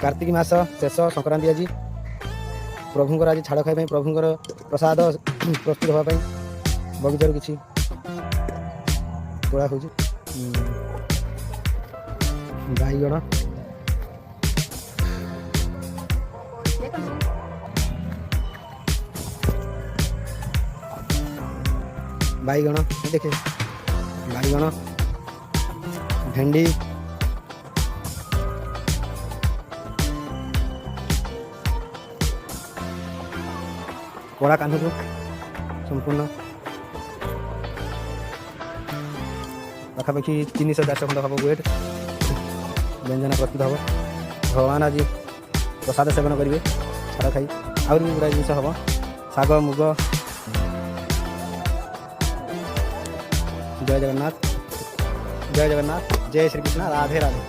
कार्तिक मास शेष संक्रांति आज प्रभुंर आज छाड़ खाई प्रभुंर प्रसाद प्रस्तुत होगापी बगीचार किसी तोड़ा हो बैगण बैगण देखे बैगण भेंडी कड़ा कान्हू संपूर्ण पाखापाखि 300-400 खंड हम वेट व्यंजन प्रस्तुत हम भगवान आज प्रसाद सेवन करेंगे छाड़ खाई आहरी गुड़ा जिन हम शाग मुग। जय जगन्नाथ जय जगन्नाथ जय श्री कृष्ण राधे राधे।